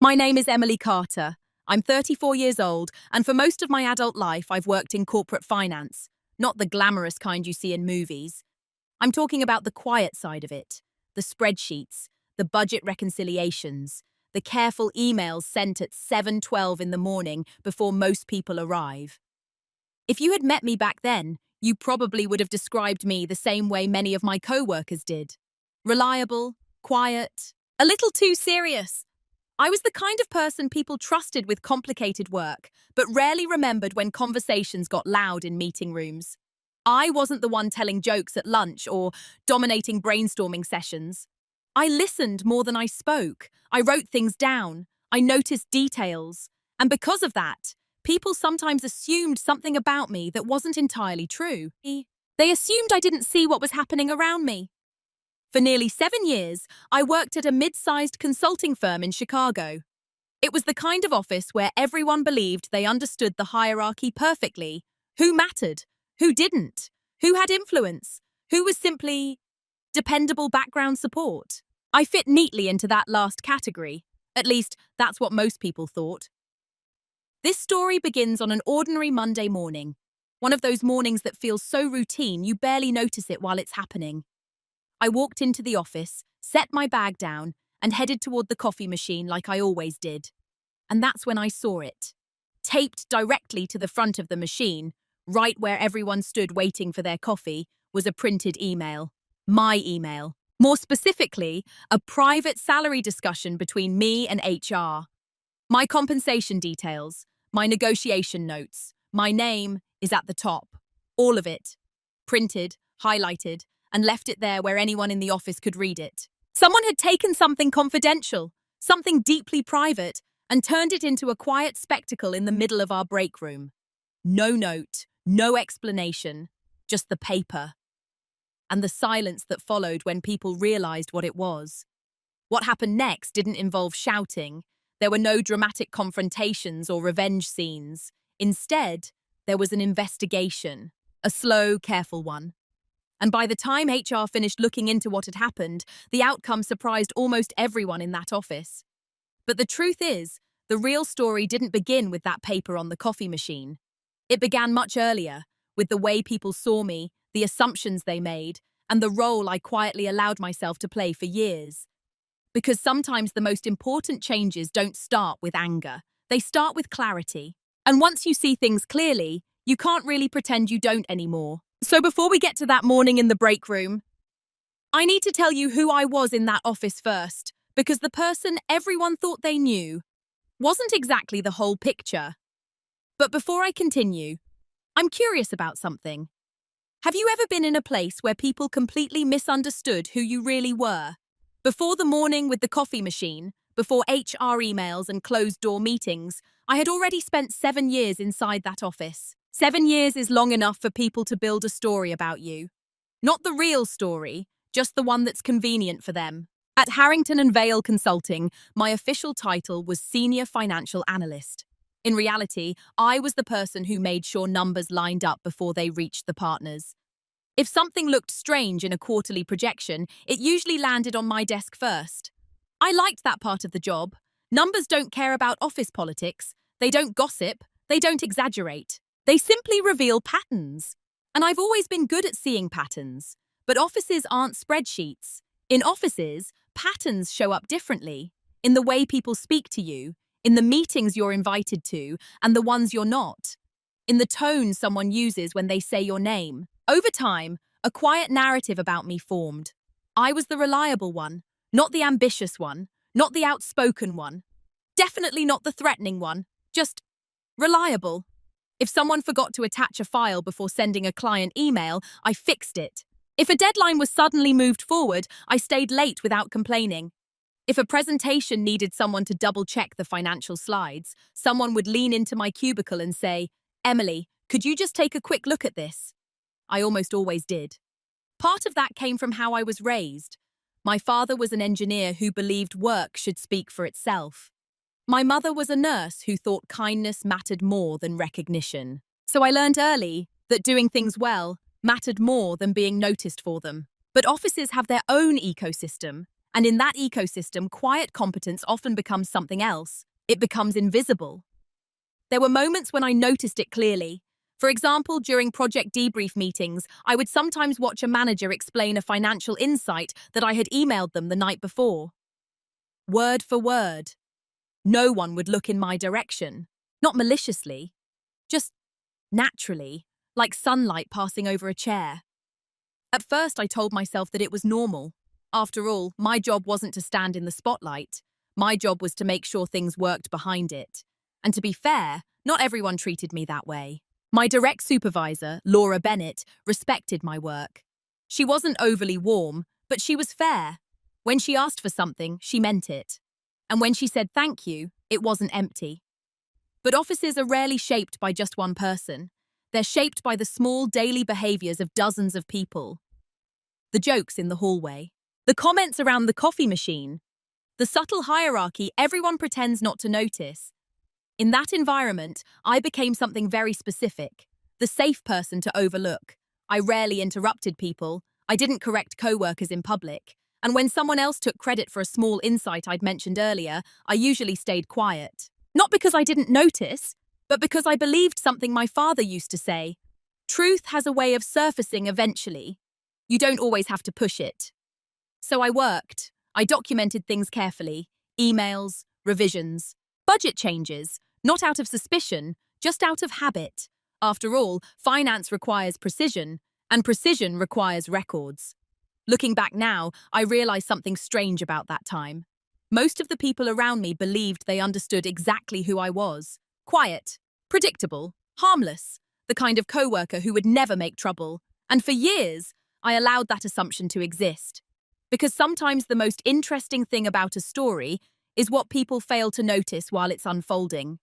My name is Emily Carter. I'm 34 years old, and for most of my adult life, I've worked in corporate finance, not the glamorous kind you see in movies. I'm talking about the quiet side of it, the spreadsheets, the budget reconciliations, the careful emails sent at 7:12 in the morning before most people arrive. If you had met me back then, you probably would have described me the same way many of my co-workers did. Reliable, quiet, a little too serious. I was the kind of person people trusted with complicated work, but rarely remembered when conversations got loud in meeting rooms. I wasn't the one telling jokes at lunch or dominating brainstorming sessions. I listened more than I spoke. I wrote things down. I noticed details. And because of that, people sometimes assumed something about me that wasn't entirely true. They assumed I didn't see what was happening around me. For nearly 7 years, I worked at a mid-sized consulting firm in Chicago. It was the kind of office where everyone believed they understood the hierarchy perfectly. Who mattered? Who didn't? Who had influence? Who was simply dependable background support? I fit neatly into that last category. At least, that's what most people thought. This story begins on an ordinary Monday morning. One of those mornings that feels so routine you barely notice it while it's happening. I walked into the office, set my bag down, and headed toward the coffee machine like I always did. And that's when I saw it. Taped directly to the front of the machine, right where everyone stood waiting for their coffee, was a printed email. My email. More specifically, a private salary discussion between me and HR. My compensation details, my negotiation notes, my name is at the top. All of it. Printed, highlighted, and left it there where anyone in the office could read it. Someone had taken something confidential, something deeply private, and turned it into a quiet spectacle in the middle of our break room. No note, no explanation, just the paper. And the silence that followed when people realized what it was. What happened next didn't involve shouting. There were no dramatic confrontations or revenge scenes. Instead, there was an investigation, a slow, careful one. And by the time HR finished looking into what had happened, the outcome surprised almost everyone in that office. But the truth is, the real story didn't begin with that paper on the coffee machine. It began much earlier, with the way people saw me, the assumptions they made, and the role I quietly allowed myself to play for years. Because sometimes the most important changes don't start with anger. They start with clarity. And once you see things clearly, you can't really pretend you don't anymore. So before we get to that morning in the break room, I need to tell you who I was in that office first, because the person everyone thought they knew wasn't exactly the whole picture. But before I continue, I'm curious about something. Have you ever been in a place where people completely misunderstood who you really were? Before the morning with the coffee machine, before HR emails and closed-door meetings, I had already spent 7 years inside that office. 7 years is long enough for people to build a story about you. Not the real story, just the one that's convenient for them. At Harrington and Vale Consulting, my official title was Senior Financial Analyst. In reality, I was the person who made sure numbers lined up before they reached the partners. If something looked strange in a quarterly projection, it usually landed on my desk first. I liked that part of the job. Numbers don't care about office politics. They don't gossip. They don't exaggerate. They simply reveal patterns. And I've always been good at seeing patterns. But offices aren't spreadsheets. In offices, patterns show up differently. In the way people speak to you, in the meetings you're invited to, and the ones you're not. In the tone someone uses when they say your name. Over time, a quiet narrative about me formed. I was the reliable one, not the ambitious one, not the outspoken one. Definitely not the threatening one, just reliable. If someone forgot to attach a file before sending a client email, I fixed it. If a deadline was suddenly moved forward, I stayed late without complaining. If a presentation needed someone to double-check the financial slides, someone would lean into my cubicle and say, "Emily, could you just take a quick look at this?" I almost always did. Part of that came from how I was raised. My father was an engineer who believed work should speak for itself. My mother was a nurse who thought kindness mattered more than recognition. So I learned early that doing things well mattered more than being noticed for them. But offices have their own ecosystem, And in that ecosystem, quiet competence often becomes something else. It becomes invisible. There were moments when I noticed it clearly. For example, during project debrief meetings, I would sometimes watch a manager explain a financial insight that I had emailed them the night before. Word for word. No one would look in my direction. Not maliciously, just naturally, like sunlight passing over a chair. At first, I told myself that it was normal. After all, my job wasn't to stand in the spotlight. My job was to make sure things worked behind it. And to be fair, not everyone treated me that way. My direct supervisor, Laura Bennett, respected my work. She wasn't overly warm, but she was fair. When she asked for something, she meant it. And when she said thank you, it wasn't empty. But offices are rarely shaped by just one person. They're shaped by the small daily behaviors of dozens of people. The jokes in the hallway, the comments around the coffee machine, the subtle hierarchy everyone pretends not to notice. In that environment, I became something very specific, the safe person to overlook. I rarely interrupted people, I didn't correct co-workers in public, and when someone else took credit for a small insight I'd mentioned earlier, I usually stayed quiet. Not because I didn't notice, but because I believed something my father used to say. Truth has a way of surfacing eventually. You don't always have to push it. So I worked. I documented things carefully. Emails, revisions, budget changes, not out of suspicion, just out of habit. After all, finance requires precision, and precision requires records. Looking back now, I realize something strange about that time. Most of the people around me believed they understood exactly who I was. Quiet, predictable, harmless, the kind of coworker who would never make trouble. And for years, I allowed that assumption to exist. Because sometimes the most interesting thing about a story is what people fail to notice while it's unfolding.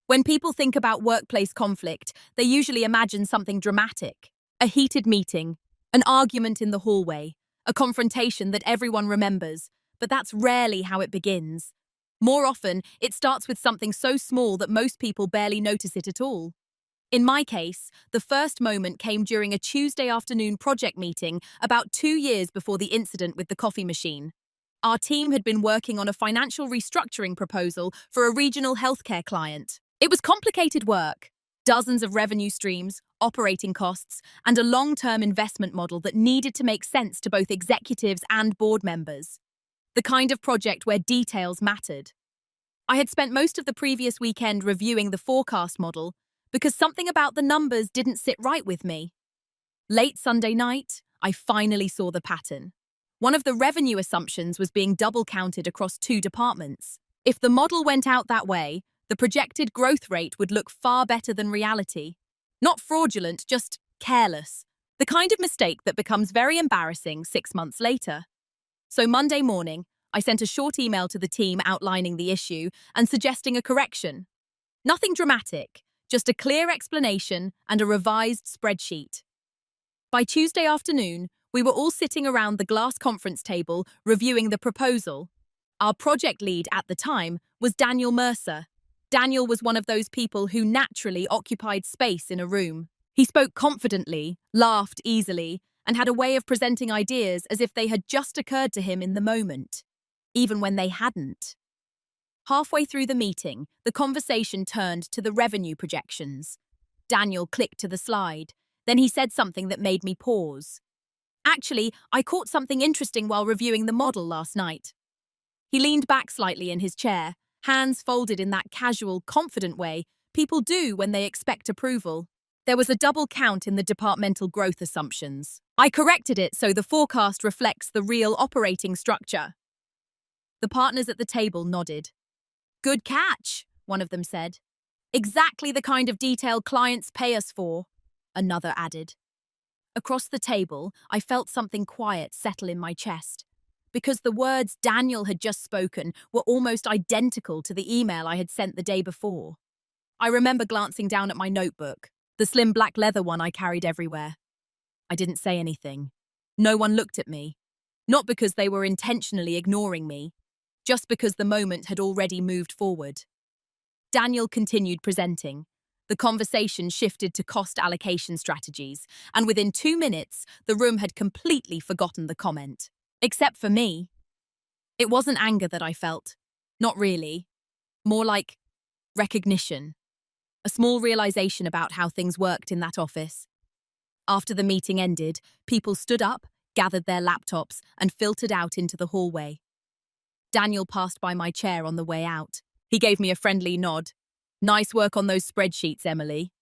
When people think about workplace conflict, they usually imagine something dramatic. A heated meeting, an argument in the hallway, a confrontation that everyone remembers, but that's rarely how it begins. More often, it starts with something so small that most people barely notice it at all. In my case, the first moment came during a Tuesday afternoon project meeting about 2 years before the incident with the coffee machine. Our team had been working on a financial restructuring proposal for a regional healthcare client. It was complicated work, dozens of revenue streams, operating costs, and a long-term investment model that needed to make sense to both executives and board members. The kind of project where details mattered. I had spent most of the previous weekend reviewing the forecast model because something about the numbers didn't sit right with me. Late Sunday night, I finally saw the pattern. One of the revenue assumptions was being double-counted across 2 departments. If the model went out that way, the projected growth rate would look far better than reality. Not fraudulent, just careless. The kind of mistake that becomes very embarrassing 6 months later. So Monday morning, I sent a short email to the team outlining the issue and suggesting a correction. Nothing dramatic, just a clear explanation and a revised spreadsheet. By Tuesday afternoon, we were all sitting around the glass conference table reviewing the proposal. Our project lead at the time was Daniel Mercer. Daniel was one of those people who naturally occupied space in a room. He spoke confidently, laughed easily, and had a way of presenting ideas as if they had just occurred to him in the moment, even when they hadn't. Halfway through the meeting, the conversation turned to the revenue projections. Daniel clicked to the slide. Then he said something that made me pause. Actually, I caught something interesting while reviewing the model last night. He leaned back slightly in his chair, hands folded in that casual, confident way people do when they expect approval. There was a double count in the departmental growth assumptions. I corrected it so the forecast reflects the real operating structure. The partners at the table nodded. Good catch, one of them said. Exactly the kind of detail clients pay us for, another added. Across the table, I felt something quiet settle in my chest, because the words Daniel had just spoken were almost identical to the email I had sent the day before. I remember glancing down at my notebook, the slim black leather one I carried everywhere. I didn't say anything. No one looked at me. Not because they were intentionally ignoring me, just because the moment had already moved forward. Daniel continued presenting. The conversation shifted to cost allocation strategies, and within 2 minutes, the room had completely forgotten the comment. Except for me. It wasn't anger that I felt. Not really. More like recognition. A small realization about how things worked in that office. After the meeting ended, people stood up, gathered their laptops, and filtered out into the hallway. Daniel passed by my chair on the way out. He gave me a friendly nod. "Nice work on those spreadsheets, Emily."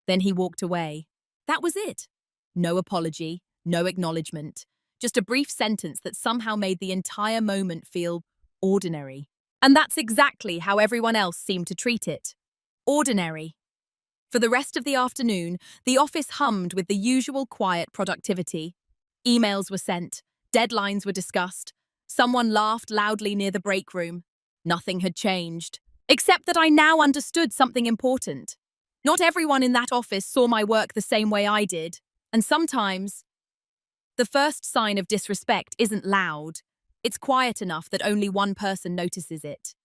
Then he walked away. That was it. No apology, no acknowledgement. Just a brief sentence that somehow made the entire moment feel ordinary. And that's exactly how everyone else seemed to treat it. Ordinary. For the rest of the afternoon, the office hummed with the usual quiet productivity. Emails were sent, deadlines were discussed. Someone laughed loudly near the break room. Nothing had changed, except that I now understood something important. Not everyone in that office saw my work the same way I did, and sometimes the first sign of disrespect isn't loud. It's quiet enough that only one person notices it.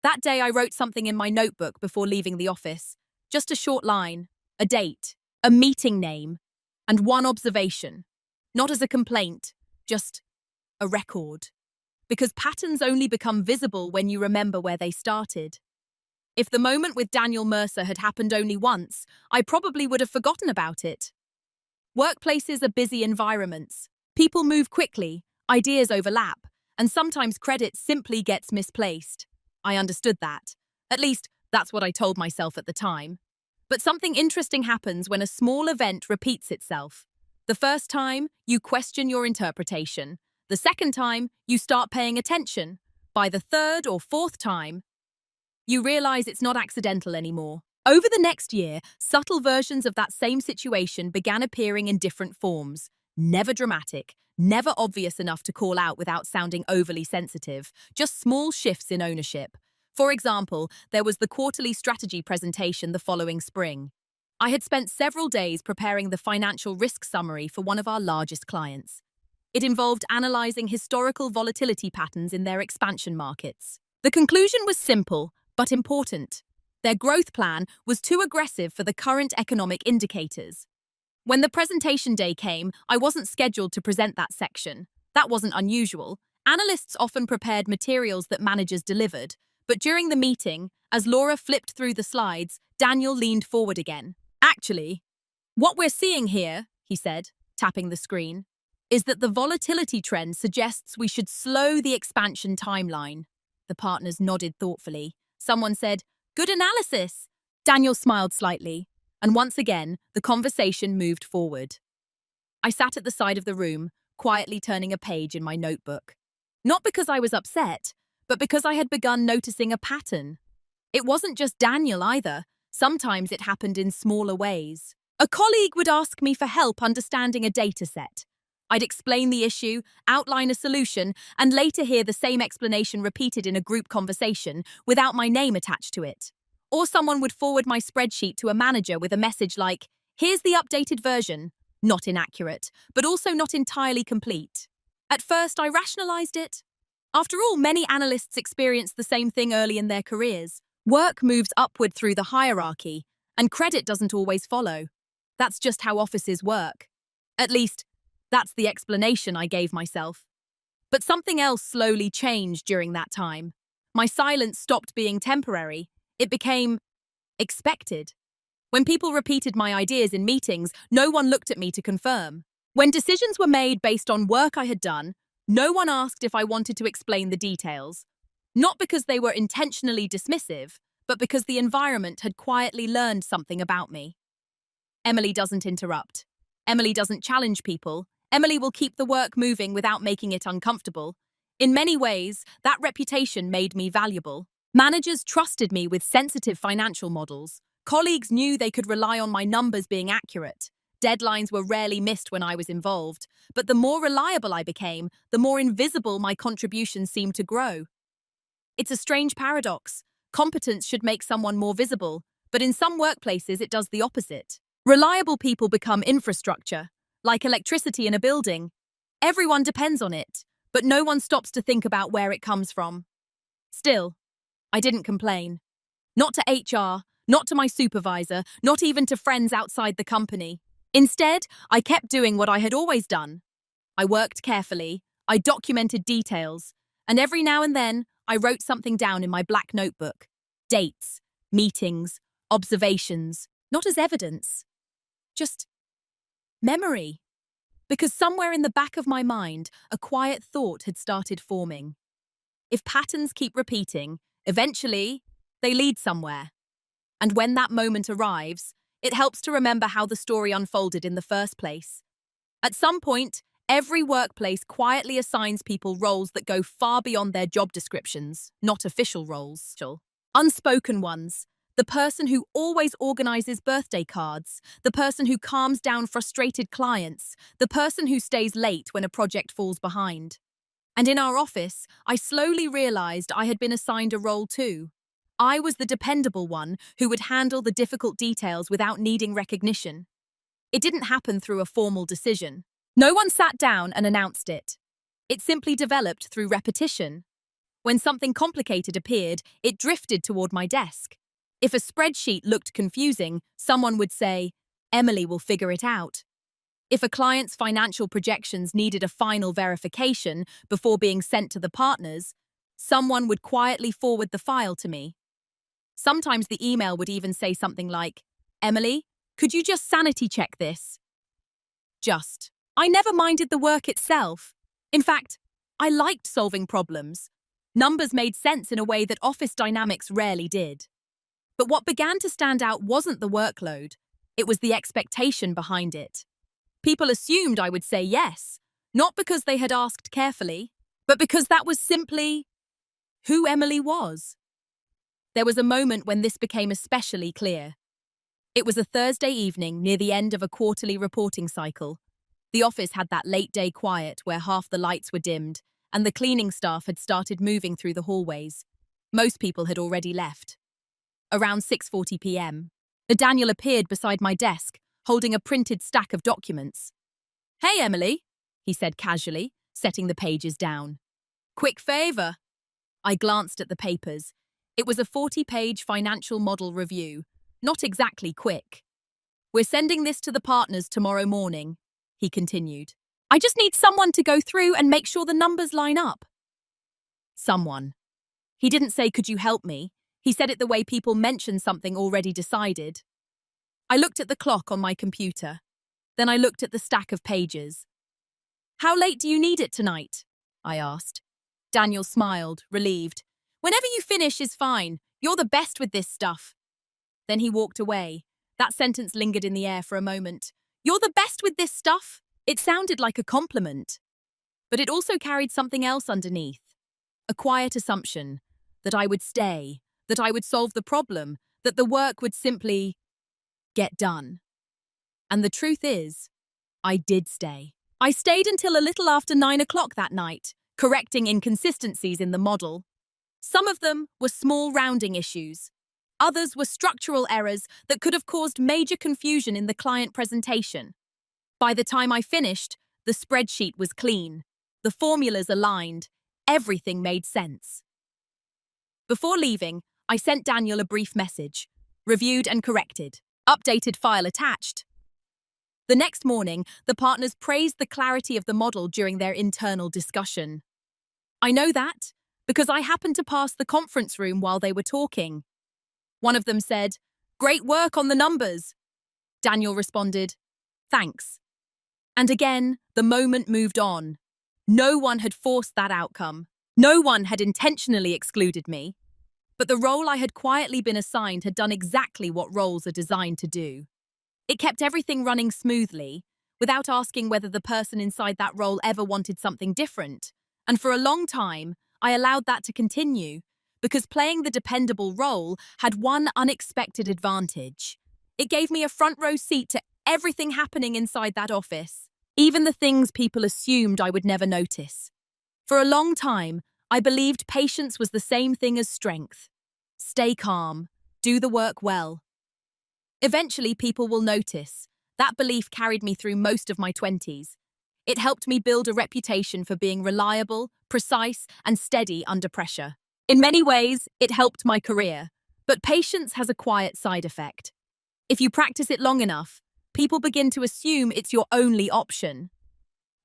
That day I wrote something in my notebook before leaving the office. Just a short line, a date, a meeting name, and one observation. Not as a complaint, just a record. Because patterns only become visible when you remember where they started. If the moment with Daniel Mercer had happened only once, I probably would have forgotten about it. Workplaces are busy environments. People move quickly, ideas overlap, and sometimes credit simply gets misplaced. I understood that. At least, that's what I told myself at the time. But something interesting happens when a small event repeats itself. The first time, you question your interpretation. The second time, you start paying attention. By the third or fourth time, you realize it's not accidental anymore. Over the next year, subtle versions of that same situation began appearing in different forms. Never dramatic, never obvious enough to call out without sounding overly sensitive, just small shifts in ownership. For example, there was the quarterly strategy presentation the following spring. I had spent several days preparing the financial risk summary for one of our largest clients. It involved analyzing historical volatility patterns in their expansion markets. The conclusion was simple, but important. Their growth plan was too aggressive for the current economic indicators. When the presentation day came, I wasn't scheduled to present that section. That wasn't unusual. Analysts often prepared materials that managers delivered. But during the meeting, as Laura flipped through the slides, Daniel leaned forward again. "Actually, what we're seeing here," he said, tapping the screen, "is that the volatility trend suggests we should slow the expansion timeline." The partners nodded thoughtfully. Someone said, "Good analysis." Daniel smiled slightly, and once again, the conversation moved forward. I sat at the side of the room, quietly turning a page in my notebook. Not because I was upset, but because I had begun noticing a pattern. It wasn't just Daniel either. Sometimes it happened in smaller ways. A colleague would ask me for help understanding a data set. I'd explain the issue, outline a solution, and later hear the same explanation repeated in a group conversation without my name attached to it. Or someone would forward my spreadsheet to a manager with a message like, "Here's the updated version." Not inaccurate, but also not entirely complete. At first, I rationalized it. After all, many analysts experience the same thing early in their careers. Work moves upward through the hierarchy, and credit doesn't always follow. That's just how offices work. At least, that's the explanation I gave myself. But something else slowly changed during that time. My silence stopped being temporary. It became expected. When people repeated my ideas in meetings, no one looked at me to confirm. When decisions were made based on work I had done, no one asked if I wanted to explain the details. Not because they were intentionally dismissive, but because the environment had quietly learned something about me. Emily doesn't interrupt. Emily doesn't challenge people. Emily will keep the work moving without making it uncomfortable. In many ways, that reputation made me valuable. Managers trusted me with sensitive financial models. Colleagues knew they could rely on my numbers being accurate. Deadlines were rarely missed when I was involved. But the more reliable I became, the more invisible my contributions seemed to grow. It's a strange paradox. Competence should make someone more visible, but in some workplaces it does the opposite. Reliable people become infrastructure, like electricity in a building. Everyone depends on it, but no one stops to think about where it comes from. Still, I didn't complain. Not to HR, not to my supervisor, not even to friends outside the company. Instead, I kept doing what I had always done. I worked carefully, I documented details, and every now and then I wrote something down in my black notebook. Dates, meetings, observations, not as evidence, just memory. Because somewhere in the back of my mind, a quiet thought had started forming. If patterns keep repeating, eventually, they lead somewhere. And when that moment arrives, it helps to remember how the story unfolded in the first place. At some point, every workplace quietly assigns people roles that go far beyond their job descriptions, not official roles. Unspoken ones. The person who always organizes birthday cards, the person who calms down frustrated clients, the person who stays late when a project falls behind. And in our office, I slowly realized I had been assigned a role too. I was the dependable one who would handle the difficult details without needing recognition. It didn't happen through a formal decision. No one sat down and announced it. It simply developed through repetition. When something complicated appeared, it drifted toward my desk. If a spreadsheet looked confusing, someone would say, "Emily will figure it out." If a client's financial projections needed a final verification before being sent to the partners, someone would quietly forward the file to me. Sometimes the email would even say something like, "Emily, could you just sanity check this?" I never minded the work itself. In fact, I liked solving problems. Numbers made sense in a way that office dynamics rarely did. But what began to stand out wasn't the workload. It was the expectation behind it. People assumed I would say yes, not because they had asked carefully, but because that was simply who Emily was. There was a moment when this became especially clear. It was a Thursday evening near the end of a quarterly reporting cycle. The office had that late-day quiet where half the lights were dimmed, and the cleaning staff had started moving through the hallways. Most people had already left. Around 6:40 p.m., Daniel appeared beside my desk, holding a printed stack of documents. "Hey, Emily," he said casually, setting the pages down. "Quick favor." I glanced at the papers. It was a 40-page financial model review, not exactly quick. "We're sending this to the partners tomorrow morning," he continued. "I just need someone to go through and make sure the numbers line up." Someone. He didn't say, "Could you help me?" He said it the way people mention something already decided. I looked at the clock on my computer. Then I looked at the stack of pages. "How late do you need it tonight?" I asked. Daniel smiled, relieved. "Whenever you finish is fine. You're the best with this stuff." Then he walked away. That sentence lingered in the air for a moment. "You're the best with this stuff?" It sounded like a compliment. But it also carried something else underneath. A quiet assumption that I would stay, that I would solve the problem, that the work would simply get done. And the truth is, I did stay. I stayed until a little after 9 o'clock that night, correcting inconsistencies in the model. Some of them were small rounding issues. Others were structural errors that could have caused major confusion in the client presentation. By the time I finished, the spreadsheet was clean. The formulas aligned. Everything made sense. Before leaving, I sent Daniel a brief message. Reviewed and corrected. Updated file attached. The next morning, the partners praised the clarity of the model during their internal discussion. I know that because I happened to pass the conference room while they were talking. One of them said, "Great work on the numbers." Daniel responded, "Thanks." And again, the moment moved on. No one had forced that outcome. No one had intentionally excluded me. But the role I had quietly been assigned had done exactly what roles are designed to do. It kept everything running smoothly, without asking whether the person inside that role ever wanted something different. And for a long time, I allowed that to continue, because playing the dependable role had one unexpected advantage. It gave me a front row seat to everything happening inside that office, even the things people assumed I would never notice. For a long time, I believed patience was the same thing as strength. Stay calm, do the work well. Eventually, people will notice. That belief carried me through most of my 20s. It helped me build a reputation for being reliable, precise, and steady under pressure. In many ways, it helped my career. But patience has a quiet side effect. If you practice it long enough, people begin to assume it's your only option.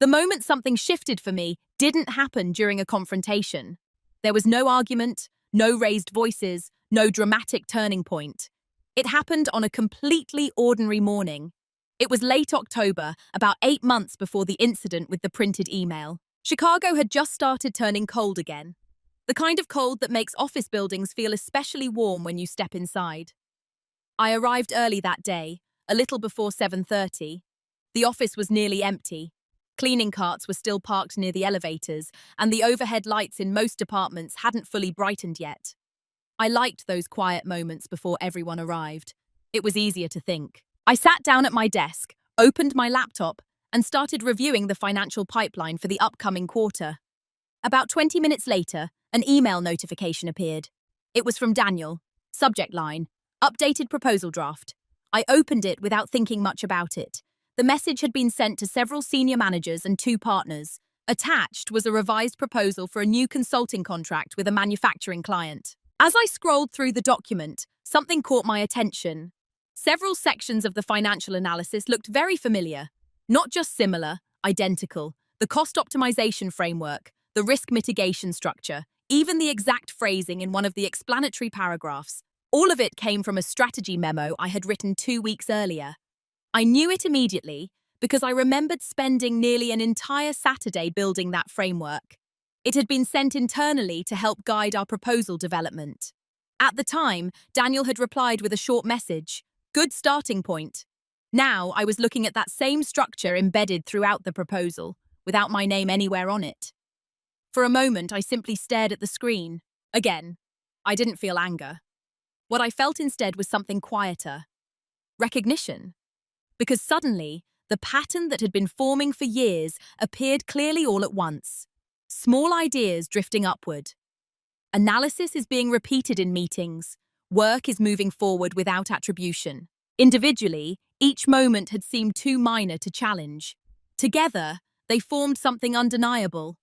The moment something shifted for me didn't happen during a confrontation. There was no argument, no raised voices, no dramatic turning point. It happened on a completely ordinary morning. It was late October, about 8 months before the incident with the printed email. Chicago had just started turning cold again. The kind of cold that makes office buildings feel especially warm when you step inside. I arrived early that day, a little before 7:30. The office was nearly empty. Cleaning carts were still parked near the elevators, and the overhead lights in most departments hadn't fully brightened yet. I liked those quiet moments before everyone arrived. It was easier to think. I sat down at my desk, opened my laptop, and started reviewing the financial pipeline for the upcoming quarter. About 20 minutes later, an email notification appeared. It was from Daniel. Subject line: updated proposal draft. I opened it without thinking much about it. The message had been sent to several senior managers and 2 partners. Attached was a revised proposal for a new consulting contract with a manufacturing client. As I scrolled through the document, something caught my attention. Several sections of the financial analysis looked very familiar. Not just similar, identical. The cost optimization framework, the risk mitigation structure, even the exact phrasing in one of the explanatory paragraphs. All of it came from a strategy memo I had written 2 weeks earlier. I knew it immediately because I remembered spending nearly an entire Saturday building that framework. It had been sent internally to help guide our proposal development. At the time, Daniel had replied with a short message. Good starting point. Now I was looking at that same structure embedded throughout the proposal, without my name anywhere on it. For a moment, I simply stared at the screen. Again, I didn't feel anger. What I felt instead was something quieter. Recognition. Because suddenly, the pattern that had been forming for years appeared clearly all at once. Small ideas drifting upward. Analysis is being repeated in meetings. Work is moving forward without attribution. Individually, each moment had seemed too minor to challenge. Together, they formed something undeniable.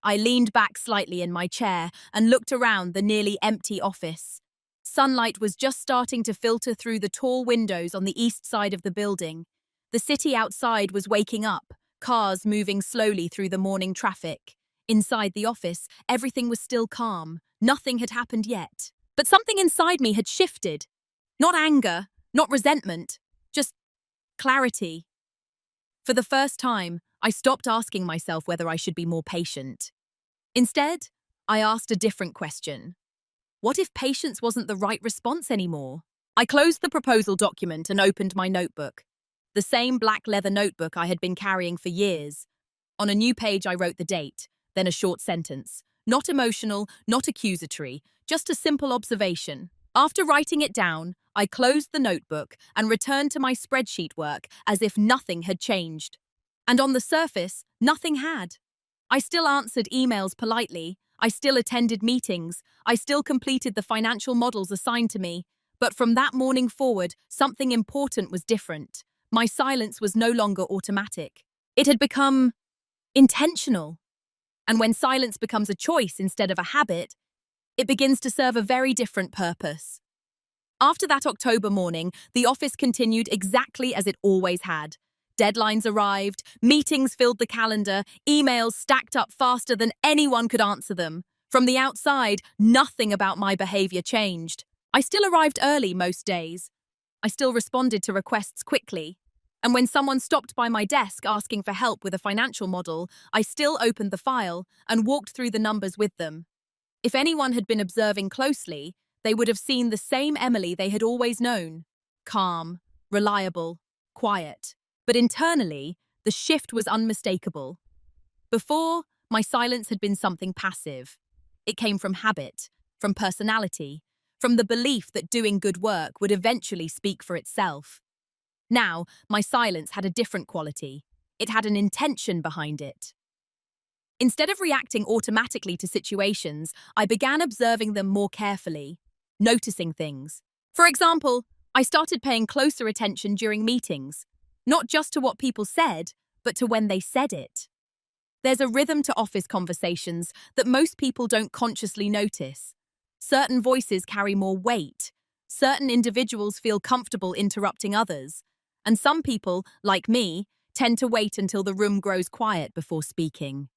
I leaned back slightly in my chair and looked around the nearly empty office. Sunlight was just starting to filter through the tall windows on the east side of the building. The city outside was waking up, cars moving slowly through the morning traffic. Inside the office, everything was still calm. Nothing had happened yet. But something inside me had shifted. Not anger, not resentment, just clarity. For the first time, I stopped asking myself whether I should be more patient. Instead, I asked a different question. What if patience wasn't the right response anymore? I closed the proposal document and opened my notebook. The same black leather notebook I had been carrying for years. On a new page, I wrote the date, then a short sentence. Not emotional, not accusatory, just a simple observation. After writing it down, I closed the notebook and returned to my spreadsheet work as if nothing had changed. And on the surface, nothing had. I still answered emails politely. I still attended meetings. I still completed the financial models assigned to me. But from that morning forward, something important was different. My silence was no longer automatic. It had become intentional. And when silence becomes a choice instead of a habit, it begins to serve a very different purpose. After that October morning, the office continued exactly as it always had. Deadlines arrived, meetings filled the calendar, emails stacked up faster than anyone could answer them. From the outside, nothing about my behavior changed. I still arrived early most days. I still responded to requests quickly. And when someone stopped by my desk asking for help with a financial model, I still opened the file and walked through the numbers with them. If anyone had been observing closely, they would have seen the same Emily they had always known. Calm, reliable, quiet. But internally, the shift was unmistakable. Before, my silence had been something passive. It came from habit, from personality, from the belief that doing good work would eventually speak for itself. Now, my silence had a different quality. It had an intention behind it. Instead of reacting automatically to situations, I began observing them more carefully, noticing things. For example, I started paying closer attention during meetings, not just to what people said, but to when they said it. There's a rhythm to office conversations that most people don't consciously notice. Certain voices carry more weight. Certain individuals feel comfortable interrupting others. And some people, like me, tend to wait until the room grows quiet before speaking.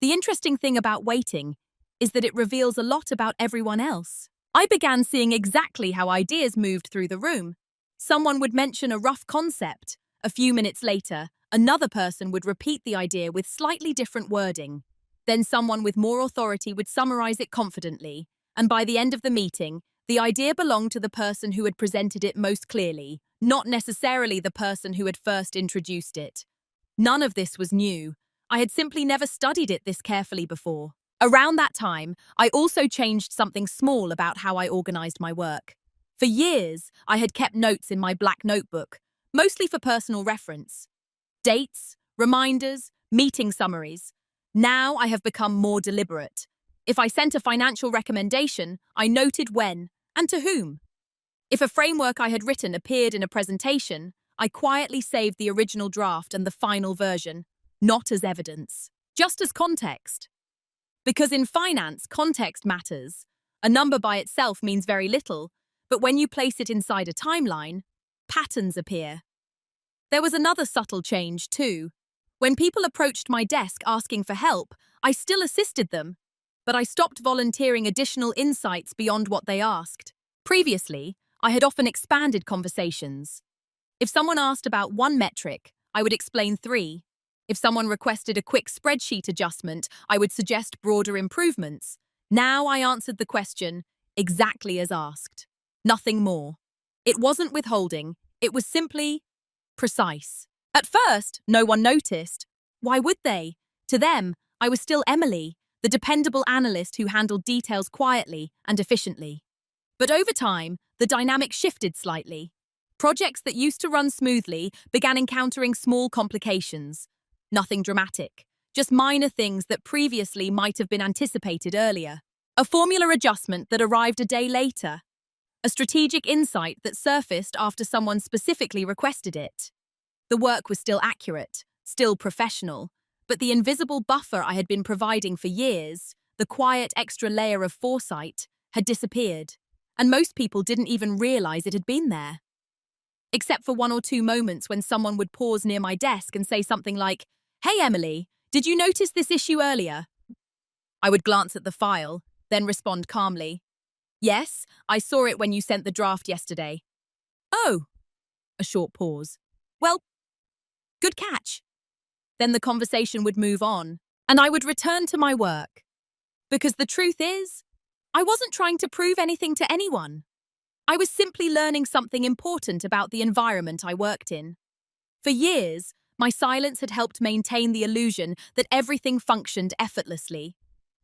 The interesting thing about waiting is that it reveals a lot about everyone else. I began seeing exactly how ideas moved through the room. Someone would mention a rough concept. A few minutes later, another person would repeat the idea with slightly different wording. Then someone with more authority would summarize it confidently, and by the end of the meeting, the idea belonged to the person who had presented it most clearly, not necessarily the person who had first introduced it. None of this was new. I had simply never studied it this carefully before. Around that time, I also changed something small about how I organized my work. For years, I had kept notes in my black notebook, mostly for personal reference. Dates, reminders, meeting summaries. Now I have become more deliberate. If I sent a financial recommendation, I noted when and to whom. If a framework I had written appeared in a presentation, I quietly saved the original draft and the final version, not as evidence, just as context. Because in finance, context matters. A number by itself means very little, but when you place it inside a timeline, patterns appear. There was another subtle change, too. When people approached my desk asking for help, I still assisted them, but I stopped volunteering additional insights beyond what they asked. Previously, I had often expanded conversations. If someone asked about one metric, I would explain 3. If someone requested a quick spreadsheet adjustment, I would suggest broader improvements. Now I answered the question exactly as asked. Nothing more. It wasn't withholding, it was simply precise. At first, no one noticed. Why would they? To them, I was still Emily, the dependable analyst who handled details quietly and efficiently. But over time, the dynamic shifted slightly. Projects that used to run smoothly began encountering small complications. Nothing dramatic, just minor things that previously might have been anticipated earlier. A formula adjustment that arrived a day later. A strategic insight that surfaced after someone specifically requested it. The work was still accurate, still professional, but the invisible buffer I had been providing for years, the quiet extra layer of foresight, had disappeared, and most people didn't even realize it had been there. Except for 1 or 2 moments when someone would pause near my desk and say something like, "Hey Emily, did you notice this issue earlier?" I would glance at the file, then respond calmly, "Yes, I saw it when you sent the draft yesterday." "Oh." A short pause. "Well, good catch." Then the conversation would move on, and I would return to my work. Because the truth is, I wasn't trying to prove anything to anyone. I was simply learning something important about the environment I worked in. For years, my silence had helped maintain the illusion that everything functioned effortlessly.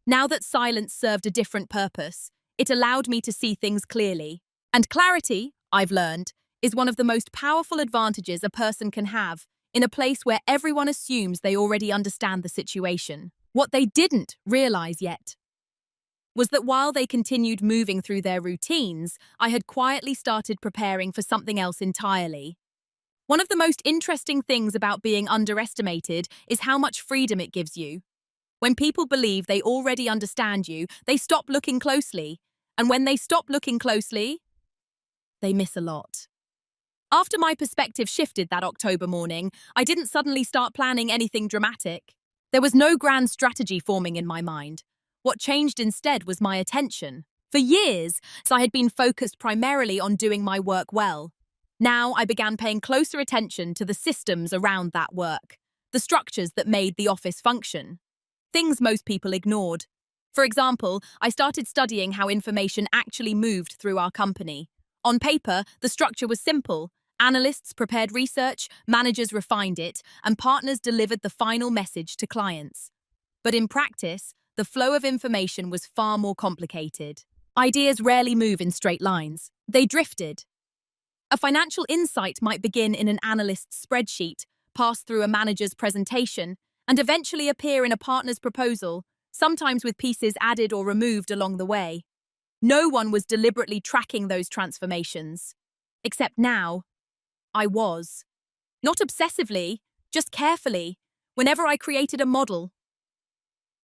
Now that silence served a different purpose, it allowed me to see things clearly. And clarity, I've learned, is one of the most powerful advantages a person can have in a place where everyone assumes they already understand the situation. What they didn't realize yet was that while they continued moving through their routines, I had quietly started preparing for something else entirely. One of the most interesting things about being underestimated is how much freedom it gives you. When people believe they already understand you, they stop looking closely. And when they stop looking closely, they miss a lot. After my perspective shifted that October morning, I didn't suddenly start planning anything dramatic. There was no grand strategy forming in my mind. What changed instead was my attention. For years, I had been focused primarily on doing my work well. Now I began paying closer attention to the systems around that work, the structures that made the office function. Things most people ignored. For example, I started studying how information actually moved through our company. On paper, the structure was simple. Analysts prepared research, managers refined it, and partners delivered the final message to clients. But in practice, the flow of information was far more complicated. Ideas rarely move in straight lines. They drifted. A financial insight might begin in an analyst's spreadsheet, pass through a manager's presentation, and eventually appear in a partner's proposal, sometimes with pieces added or removed along the way. No one was deliberately tracking those transformations. Except now, I was. Not obsessively, just carefully. Whenever I created a model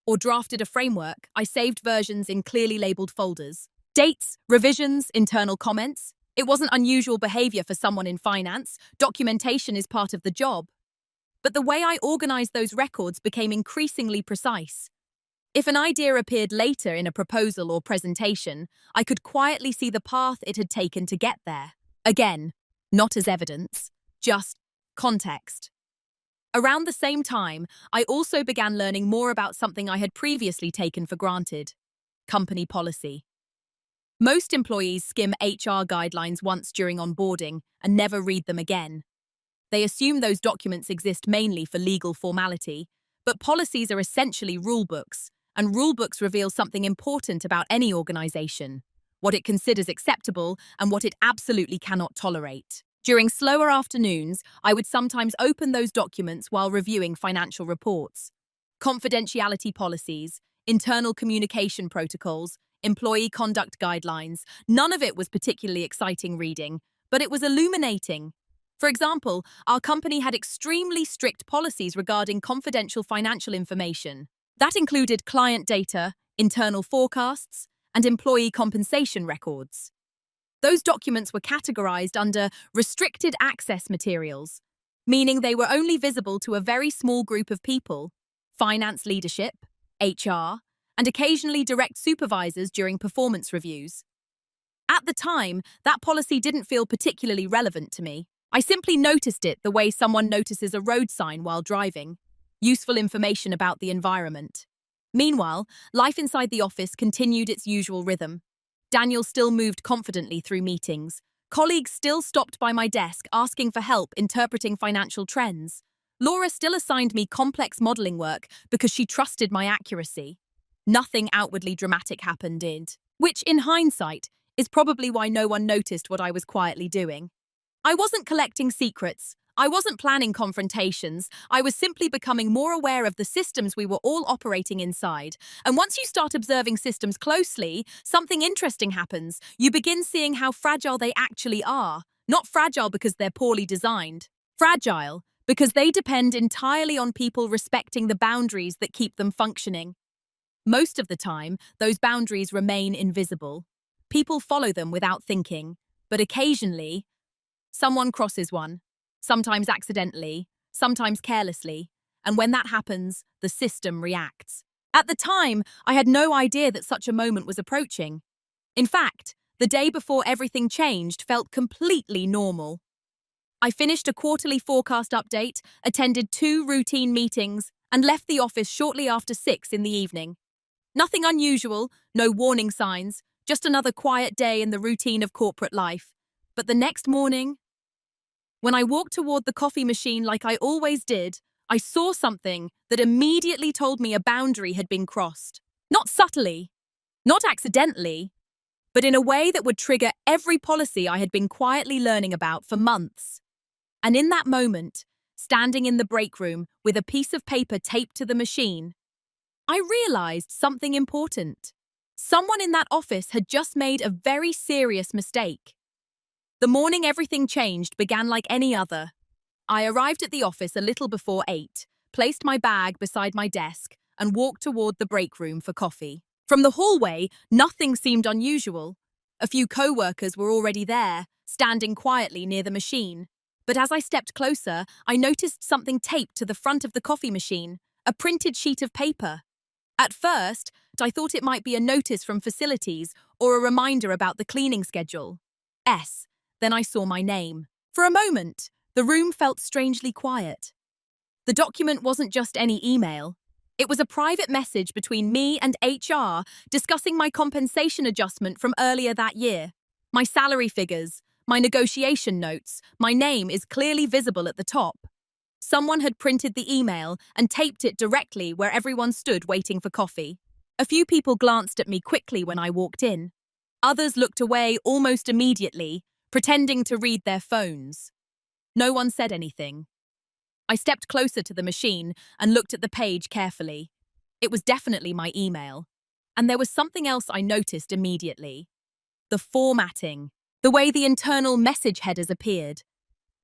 or drafted a framework, I saved versions in clearly labeled folders. Dates, revisions, internal comments. It wasn't unusual behavior for someone in finance. Documentation is part of the job. but the way I organized those records became increasingly precise. If an idea appeared later in a proposal or presentation, I could quietly see the path it had taken to get there. Again, not as evidence, just context. Around the same time, I also began learning more about something I had previously taken for granted: company policy. Most employees skim HR guidelines once during onboarding and never read them again. They assume those documents exist mainly for legal formality, but policies are essentially rulebooks, and rulebooks reveal something important about any organization: what it considers acceptable and what it absolutely cannot tolerate. During slower afternoons, I would sometimes open those documents while reviewing financial reports. Confidentiality policies, internal communication protocols, employee conduct guidelines, none of it was particularly exciting reading, but it was illuminating. For example, our company had extremely strict policies regarding confidential financial information. That included client data, internal forecasts, and employee compensation records. Those documents were categorized under restricted access materials, meaning they were only visible to a very small group of people: finance leadership, HR, and occasionally direct supervisors during performance reviews. At the time, that policy didn't feel particularly relevant to me. I simply noticed it the way someone notices a road sign while driving: useful information about the environment. Meanwhile, life inside the office continued its usual rhythm. Daniel still moved confidently through meetings. Colleagues still stopped by my desk asking for help interpreting financial trends. Laura still assigned me complex modeling work because she trusted my accuracy. Nothing outwardly dramatic happened, which, in hindsight, is probably why no one noticed what I was quietly doing. I wasn't collecting secrets. I wasn't planning confrontations. I was simply becoming more aware of the systems we were all operating inside. And once you start observing systems closely, something interesting happens. You begin seeing how fragile they actually are. Not fragile because they're poorly designed. Fragile because they depend entirely on people respecting the boundaries that keep them functioning. Most of the time, those boundaries remain invisible. People follow them without thinking, but occasionally, someone crosses one. Sometimes accidentally, sometimes carelessly, and when that happens, the system reacts. At the time, I had no idea that such a moment was approaching. In fact, the day before everything changed felt completely normal. I finished a quarterly forecast update, attended 2 routine meetings, and left the office shortly after 6 in the evening. Nothing unusual, no warning signs, just another quiet day in the routine of corporate life. But the next morning, when I walked toward the coffee machine like I always did, I saw something that immediately told me a boundary had been crossed. Not subtly, not accidentally, but in a way that would trigger every policy I had been quietly learning about for months. And in that moment, standing in the break room with a piece of paper taped to the machine, I realized something important. Someone in that office had just made a very serious mistake. The morning everything changed began like any other. I arrived at the office a little before 8, placed my bag beside my desk, and walked toward the break room for coffee. From the hallway, nothing seemed unusual. A few co-workers were already there, standing quietly near the machine. But as I stepped closer, I noticed something taped to the front of the coffee machine, a printed sheet of paper. At first, I thought it might be a notice from facilities or a reminder about the cleaning schedule. Then I saw my name. For a moment, the room felt strangely quiet. The document wasn't just any email. It was a private message between me and HR discussing my compensation adjustment from earlier that year. My salary figures, my negotiation notes, my name is clearly visible at the top. Someone had printed the email and taped it directly where everyone stood waiting for coffee. A few people glanced at me quickly when I walked in. Others looked away almost immediately, pretending to read their phones. No one said anything. I stepped closer to the machine and looked at the page carefully. It was definitely my email. And there was something else I noticed immediately. The formatting, the way the internal message headers appeared.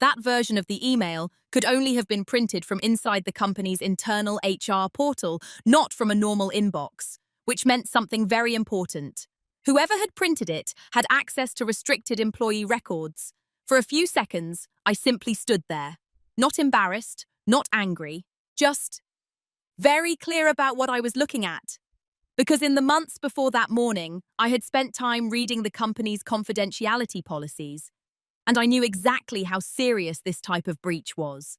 That version of the email could only have been printed from inside the company's internal HR portal, not from a normal inbox, which meant something very important. Whoever had printed it had access to restricted employee records. For a few seconds, I simply stood there. Not embarrassed, not angry, just very clear about what I was looking at. Because in the months before that morning, I had spent time reading the company's confidentiality policies, and I knew exactly how serious this type of breach was.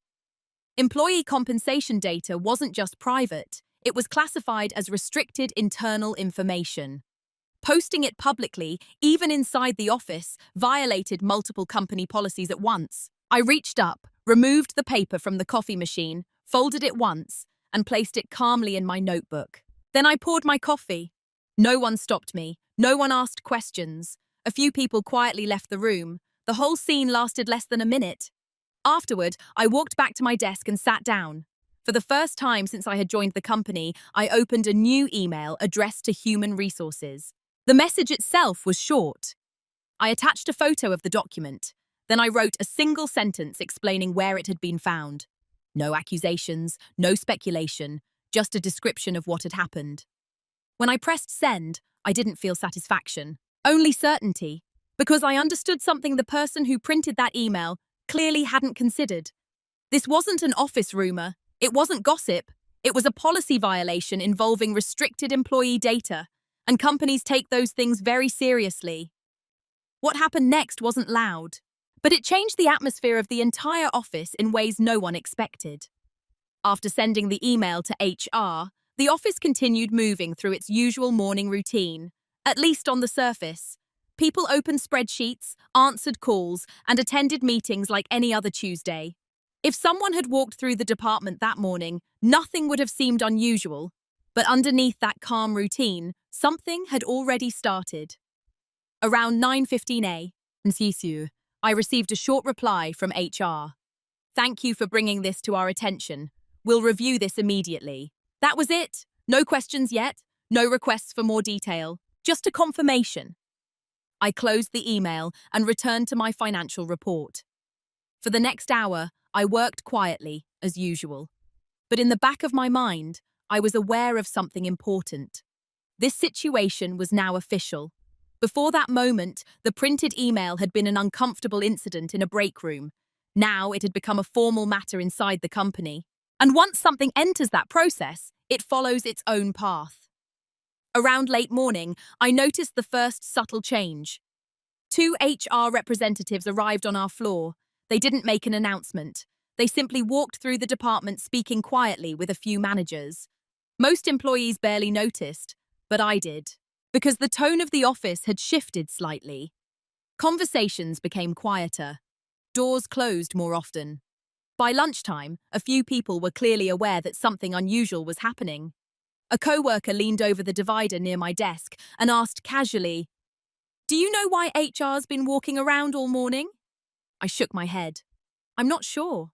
Employee compensation data wasn't just private, it was classified as restricted internal information. Posting it publicly, even inside the office, violated multiple company policies at once. I reached up, removed the paper from the coffee machine, folded it once, and placed it calmly in my notebook. Then I poured my coffee. No one stopped me. No one asked questions. A few people quietly left the room. The whole scene lasted less than a minute. Afterward, I walked back to my desk and sat down. For the first time since I had joined the company, I opened a new email addressed to Human Resources. The message itself was short. I attached a photo of the document. Then I wrote a single sentence explaining where it had been found. No accusations, no speculation, just a description of what had happened. When I pressed send, I didn't feel satisfaction, only certainty, because I understood something the person who printed that email clearly hadn't considered. This wasn't an office rumor, it wasn't gossip, it was a policy violation involving restricted employee data, and companies take those things very seriously. What happened next wasn't loud, but it changed the atmosphere of the entire office in ways no one expected. After sending the email to HR, the office continued moving through its usual morning routine, at least on the surface. People opened spreadsheets, answered calls, and attended meetings like any other Tuesday. If someone had walked through the department that morning, nothing would have seemed unusual. But underneath that calm routine, something had already started. Around 9:15 a.m., I received a short reply from HR. "Thank you for bringing this to our attention. We'll review this immediately." That was it. No questions yet, no requests for more detail, just a confirmation. I closed the email and returned to my financial report. For the next hour, I worked quietly, as usual. But in the back of my mind, I was aware of something important. This situation was now official. Before that moment, the printed email had been an uncomfortable incident in a break room. Now it had become a formal matter inside the company. And once something enters that process, it follows its own path. Around late morning, I noticed the first subtle change. 2 HR representatives arrived on our floor. They didn't make an announcement. They simply walked through the department speaking quietly with a few managers. Most employees barely noticed, but I did, because the tone of the office had shifted slightly. Conversations became quieter. Doors closed more often. By lunchtime, a few people were clearly aware that something unusual was happening. A coworker leaned over the divider near my desk and asked casually, "Do you know why HR's been walking around all morning?" I shook my head. "I'm not sure."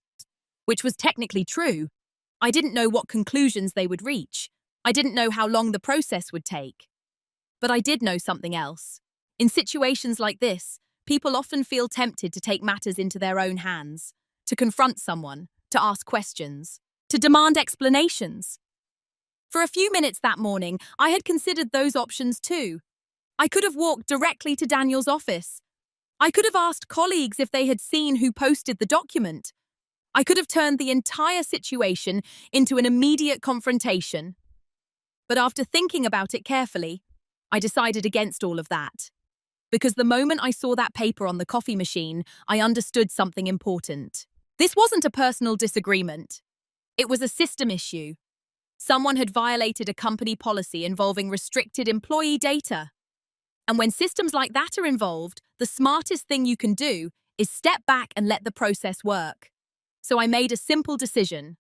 Which was technically true. I didn't know what conclusions they would reach. I didn't know how long the process would take. But I did know something else. In situations like this, people often feel tempted to take matters into their own hands, to confront someone, to ask questions, to demand explanations. For a few minutes that morning, I had considered those options too. I could have walked directly to Daniel's office. I could have asked colleagues if they had seen who posted the document. I could have turned the entire situation into an immediate confrontation. But after thinking about it carefully, I decided against all of that. Because the moment I saw that paper on the coffee machine, I understood something important. This wasn't a personal disagreement. It was a system issue. Someone had violated a company policy involving restricted employee data. And when systems like that are involved, the smartest thing you can do is step back and let the process work. So I made a simple decision.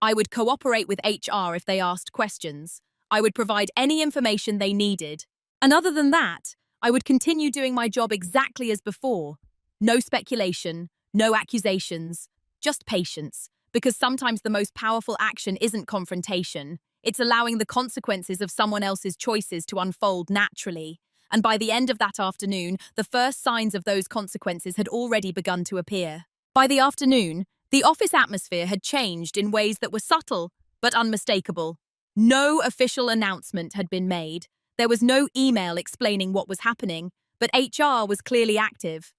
I would cooperate with HR if they asked questions. I would provide any information they needed. And other than that, I would continue doing my job exactly as before. No speculation, no accusations, just patience, because sometimes the most powerful action isn't confrontation. It's allowing the consequences of someone else's choices to unfold naturally. And by the end of that afternoon, the first signs of those consequences had already begun to appear. By the afternoon, the office atmosphere had changed in ways that were subtle but unmistakable. No official announcement had been made. There was no email explaining what was happening, but HR was clearly active.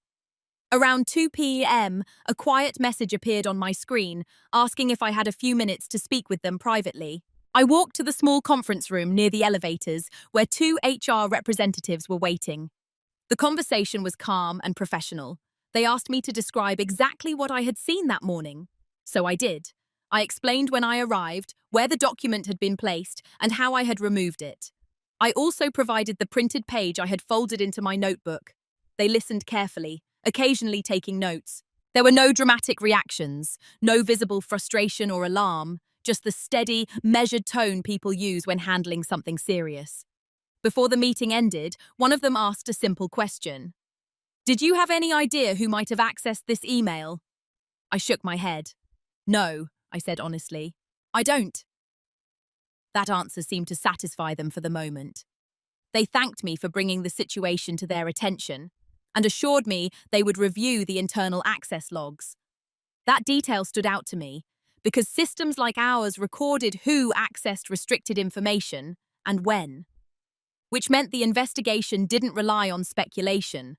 Around 2 p.m., a quiet message appeared on my screen, asking if I had a few minutes to speak with them privately. I walked to the small conference room near the elevators, where two HR representatives were waiting. The conversation was calm and professional. They asked me to describe exactly what I had seen that morning. So I did. I explained when I arrived, where the document had been placed, and how I had removed it. I also provided the printed page I had folded into my notebook. They listened carefully, occasionally taking notes. There were no dramatic reactions, no visible frustration or alarm, just the steady, measured tone people use when handling something serious. Before the meeting ended, one of them asked a simple question. "Did you have any idea who might have accessed this email?" I shook my head. "No," I said honestly. "I don't." That answer seemed to satisfy them for the moment. They thanked me for bringing the situation to their attention and assured me they would review the internal access logs. That detail stood out to me because systems like ours recorded who accessed restricted information and when, which meant the investigation didn't rely on speculation.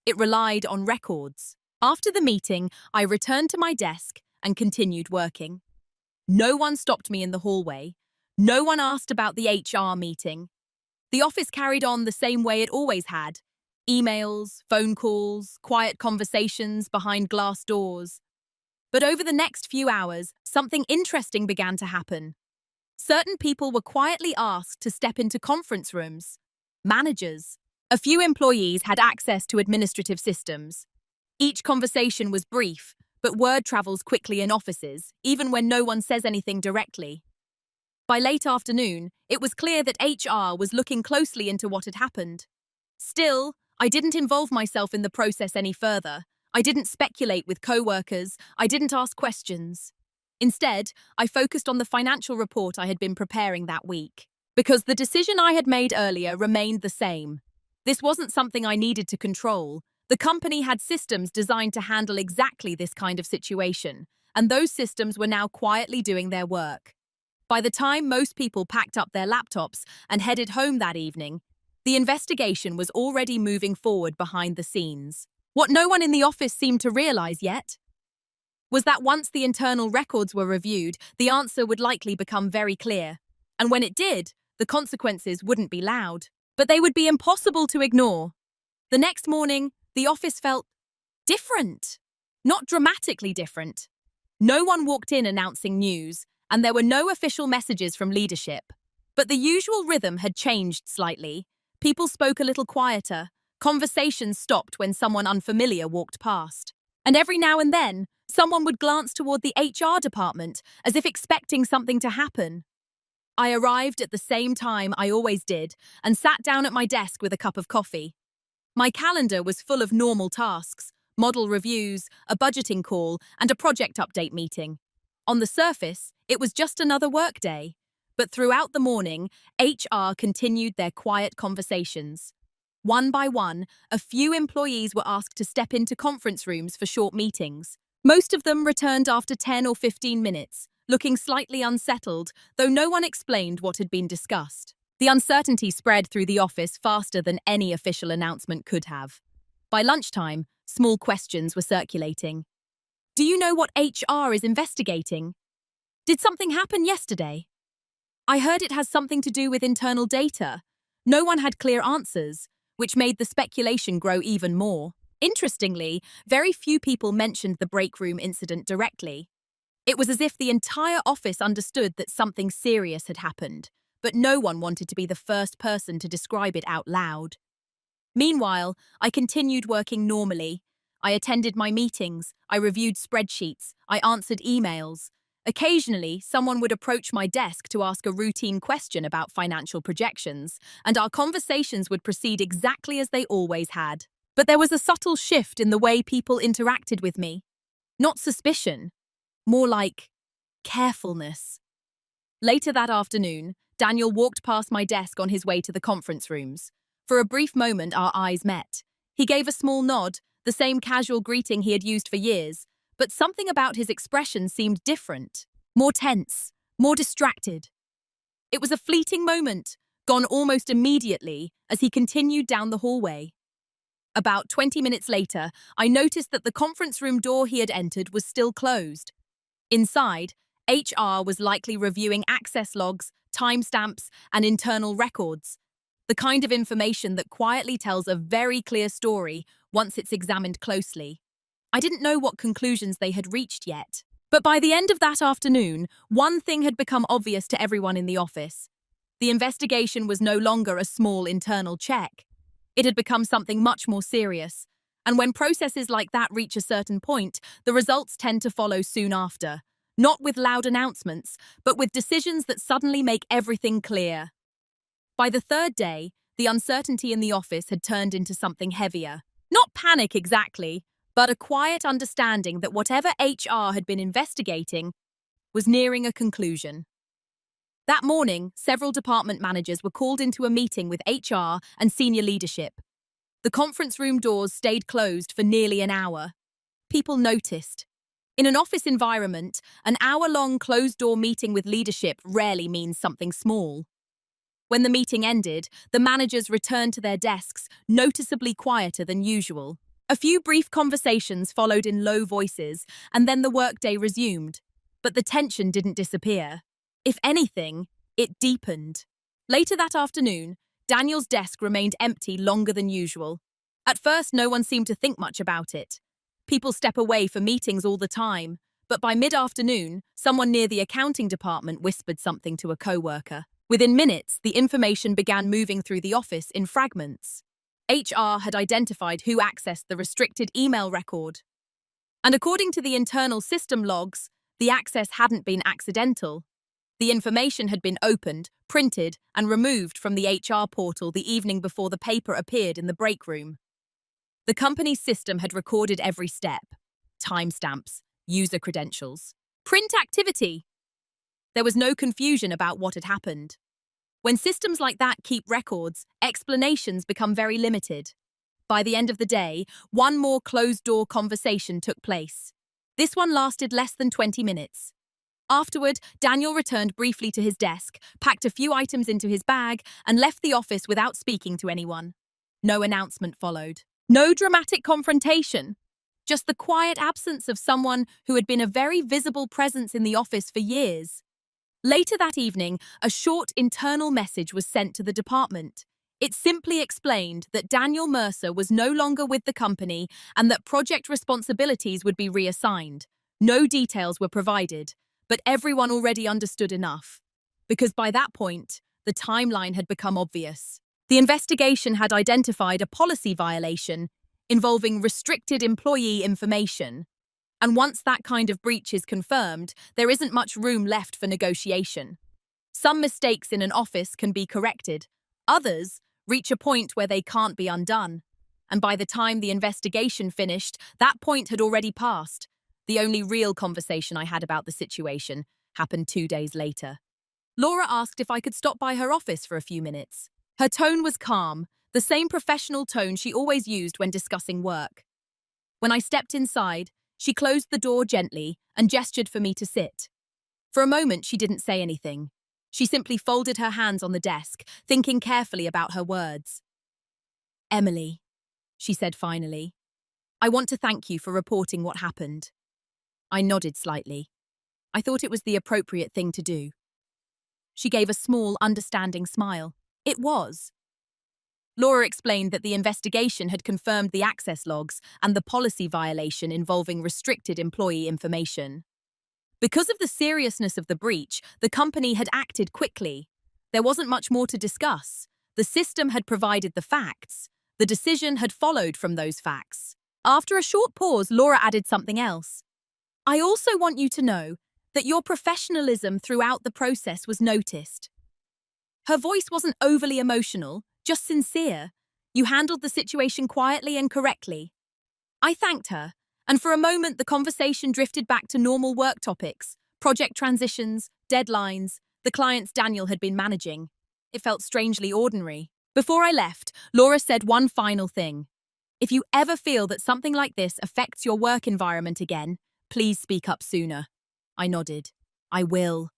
It relied on records. After the meeting, I returned to my desk and continued working. No one stopped me in the hallway. No one asked about the HR meeting. The office carried on the same way it always had. Emails, phone calls, quiet conversations behind glass doors. But over the next few hours, something interesting began to happen. Certain people were quietly asked to step into conference rooms. Managers. A few employees had access to administrative systems. Each conversation was brief, but word travels quickly in offices, even when no one says anything directly. By late afternoon, it was clear that HR was looking closely into what had happened. Still, I didn't involve myself in the process any further. I didn't speculate with coworkers. I didn't ask questions. Instead, I focused on the financial report I had been preparing that week, because the decision I had made earlier remained the same. This wasn't something I needed to control. The company had systems designed to handle exactly this kind of situation, and those systems were now quietly doing their work. By the time most people packed up their laptops and headed home that evening, the investigation was already moving forward behind the scenes. What no one in the office seemed to realize yet was that once the internal records were reviewed, the answer would likely become very clear. And when it did, the consequences wouldn't be loud, but they would be impossible to ignore. The next morning, the office felt different. Not dramatically different. No one walked in announcing news, and there were no official messages from leadership. But the usual rhythm had changed slightly. People spoke a little quieter. Conversations stopped when someone unfamiliar walked past. And every now and then, someone would glance toward the HR department, as if expecting something to happen. I arrived at the same time I always did, and sat down at my desk with a cup of coffee. My calendar was full of normal tasks, model reviews, a budgeting call, and a project update meeting. On the surface, it was just another workday. But throughout the morning, HR continued their quiet conversations. One by one, a few employees were asked to step into conference rooms for short meetings. Most of them returned after 10 or 15 minutes, looking slightly unsettled, though no one explained what had been discussed. The uncertainty spread through the office faster than any official announcement could have. By lunchtime, small questions were circulating. Do you know what HR is investigating? Did something happen yesterday? I heard it has something to do with internal data. No one had clear answers, which made the speculation grow even more. Interestingly, very few people mentioned the break room incident directly. It was as if the entire office understood that something serious had happened, but no one wanted to be the first person to describe it out loud. Meanwhile, I continued working normally. I attended my meetings, I reviewed spreadsheets, I answered emails. Occasionally, someone would approach my desk to ask a routine question about financial projections, and our conversations would proceed exactly as they always had. But there was a subtle shift in the way people interacted with me. Not suspicion, more like carefulness. Later that afternoon, Daniel walked past my desk on his way to the conference rooms. For a brief moment, our eyes met. He gave a small nod, the same casual greeting he had used for years, but something about his expression seemed different, more tense, more distracted. It was a fleeting moment, gone almost immediately as he continued down the hallway. About 20 minutes later, I noticed that the conference room door he had entered was still closed. Inside, HR was likely reviewing access logs, timestamps, and internal records, the kind of information that quietly tells a very clear story once it's examined closely. I didn't know what conclusions they had reached yet, but by the end of that afternoon, one thing had become obvious to everyone in the office. The investigation was no longer a small internal check. It had become something much more serious, and when processes like that reach a certain point, the results tend to follow soon after, not with loud announcements, but with decisions that suddenly make everything clear. By the third day, the uncertainty in the office had turned into something heavier. Not panic exactly, but a quiet understanding that whatever HR had been investigating was nearing a conclusion. That morning, several department managers were called into a meeting with HR and senior leadership. The conference room doors stayed closed for nearly an hour. People noticed. In an office environment, an hour-long closed-door meeting with leadership rarely means something small. When the meeting ended, the managers returned to their desks, noticeably quieter than usual. A few brief conversations followed in low voices, and then the workday resumed. But the tension didn't disappear. If anything, it deepened. Later that afternoon, Daniel's desk remained empty longer than usual. At first, no one seemed to think much about it. People step away for meetings all the time, but by mid-afternoon, someone near the accounting department whispered something to a coworker. Within minutes, the information began moving through the office in fragments. HR had identified who accessed the restricted email record. And according to the internal system logs, the access hadn't been accidental. The information had been opened, printed, and removed from the HR portal the evening before the paper appeared in the break room. The company's system had recorded every step: timestamps, user credentials, print activity. There was no confusion about what had happened. When systems like that keep records, explanations become very limited. By the end of the day, one more closed-door conversation took place. This one lasted less than 20 minutes. Afterward, Daniel returned briefly to his desk, packed a few items into his bag, and left the office without speaking to anyone. No announcement followed. No dramatic confrontation. Just the quiet absence of someone who had been a very visible presence in the office for years. Later that evening, a short internal message was sent to the department. It simply explained that Daniel Mercer was no longer with the company and that project responsibilities would be reassigned. No details were provided, but everyone already understood enough. Because by that point, the timeline had become obvious. The investigation had identified a policy violation involving restricted employee information. And once that kind of breach is confirmed, there isn't much room left for negotiation. Some mistakes in an office can be corrected. Others reach a point where they can't be undone. And by the time the investigation finished, that point had already passed. The only real conversation I had about the situation happened 2 days later. Laura asked if I could stop by her office for a few minutes. Her tone was calm, the same professional tone she always used when discussing work. When I stepped inside, she closed the door gently and gestured for me to sit. For a moment, she didn't say anything. She simply folded her hands on the desk, thinking carefully about her words. "Emily," she said finally, "I want to thank you for reporting what happened." I nodded slightly. I thought it was the appropriate thing to do. She gave a small, understanding smile. It was. Laura explained that the investigation had confirmed the access logs and the policy violation involving restricted employee information. Because of the seriousness of the breach, the company had acted quickly. There wasn't much more to discuss. The system had provided the facts. The decision had followed from those facts. After a short pause, Laura added something else. "I also want you to know that your professionalism throughout the process was noticed." Her voice wasn't overly emotional, just sincere. You handled the situation quietly and correctly. I thanked her, and for a moment the conversation drifted back to normal work topics, project transitions, deadlines, the clients Daniel had been managing. It felt strangely ordinary. Before I left, Laura said one final thing. "If you ever feel that something like this affects your work environment again, please speak up sooner." I nodded. "I will."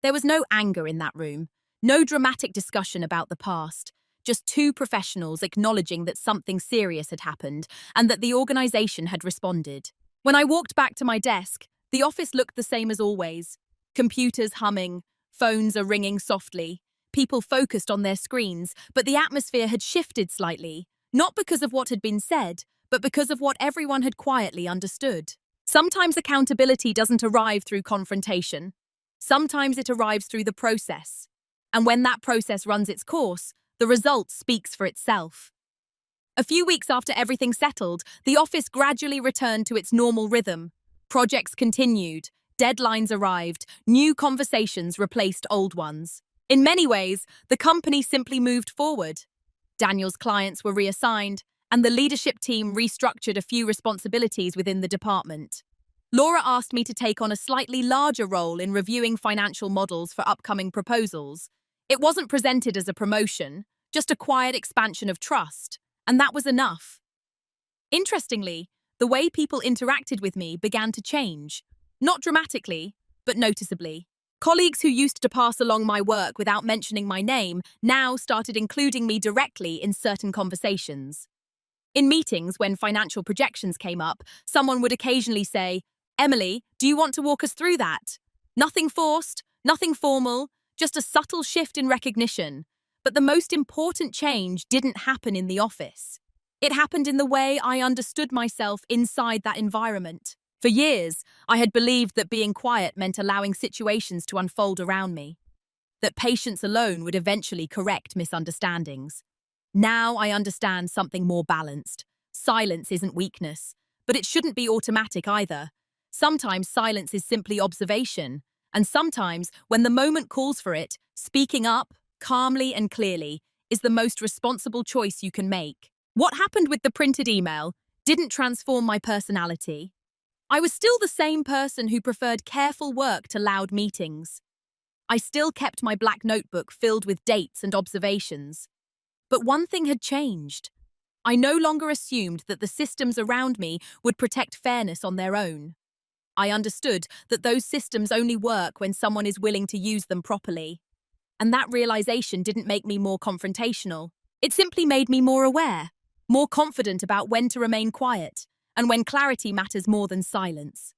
There was no anger in that room, no dramatic discussion about the past, just two professionals acknowledging that something serious had happened and that the organization had responded. When I walked back to my desk, the office looked the same as always. Computers humming, phones are ringing softly, people focused on their screens, but the atmosphere had shifted slightly, not because of what had been said, but because of what everyone had quietly understood. Sometimes accountability doesn't arrive through confrontation. Sometimes it arrives through the process. And when that process runs its course, the result speaks for itself. A few weeks after everything settled, the office gradually returned to its normal rhythm. Projects continued, deadlines arrived, new conversations replaced old ones. In many ways, the company simply moved forward. Daniel's clients were reassigned, and the leadership team restructured a few responsibilities within the department. Laura asked me to take on a slightly larger role in reviewing financial models for upcoming proposals. It wasn't presented as a promotion, just a quiet expansion of trust, and that was enough. Interestingly, the way people interacted with me began to change. Not dramatically, but noticeably. Colleagues who used to pass along my work without mentioning my name now started including me directly in certain conversations. In meetings, when financial projections came up, someone would occasionally say, "Emily, do you want to walk us through that?" Nothing forced, nothing formal, just a subtle shift in recognition. But the most important change didn't happen in the office. It happened in the way I understood myself inside that environment. For years, I had believed that being quiet meant allowing situations to unfold around me, that patience alone would eventually correct misunderstandings. Now I understand something more balanced. Silence isn't weakness, but it shouldn't be automatic either. Sometimes silence is simply observation, and sometimes, when the moment calls for it, speaking up, calmly and clearly, is the most responsible choice you can make. What happened with the printed email didn't transform my personality. I was still the same person who preferred careful work to loud meetings. I still kept my black notebook filled with dates and observations. But one thing had changed. I no longer assumed that the systems around me would protect fairness on their own. I understood that those systems only work when someone is willing to use them properly. And that realization didn't make me more confrontational. It simply made me more aware, more confident about when to remain quiet, and when clarity matters more than silence.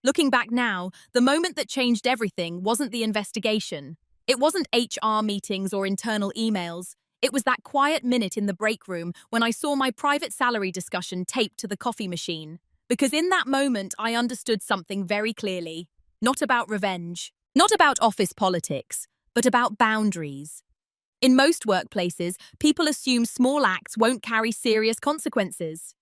Looking back now, the moment that changed everything wasn't the investigation. It wasn't HR meetings or internal emails. It was that quiet minute in the break room when I saw my private salary discussion taped to the coffee machine. Because in that moment, I understood something very clearly. Not about revenge, not about office politics, but about boundaries. In most workplaces, people assume small acts won't carry serious consequences.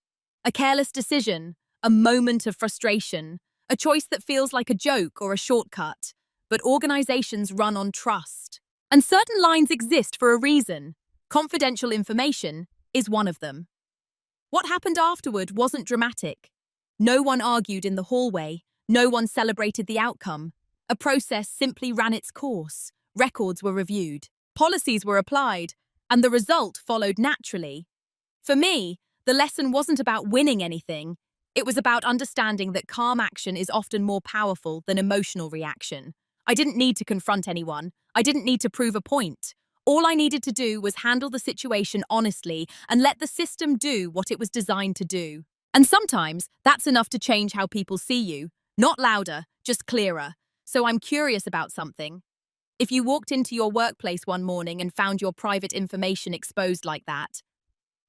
A careless decision, a moment of frustration, a choice that feels like a joke or a shortcut. But organizations run on trust. And certain lines exist for a reason. Confidential information is one of them. What happened afterward wasn't dramatic. No one argued in the hallway. No one celebrated the outcome. A process simply ran its course. Records were reviewed. Policies were applied. And the result followed naturally. For me, the lesson wasn't about winning anything. It was about understanding that calm action is often more powerful than emotional reaction. I didn't need to confront anyone. I didn't need to prove a point. All I needed to do was handle the situation honestly and let the system do what it was designed to do. And sometimes that's enough to change how people see you. Not louder, just clearer. So I'm curious about something. If you walked into your workplace one morning and found your private information exposed like that,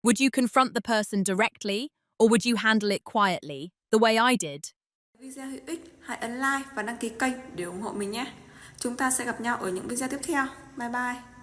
would you confront the person directly or would you handle it quietly, the way I did? Video hữu ích, hãy ấn like và đăng ký kênh để ủng hộ mình nhé. Chúng ta sẽ gặp nhau ở những video tiếp theo. Bye bye.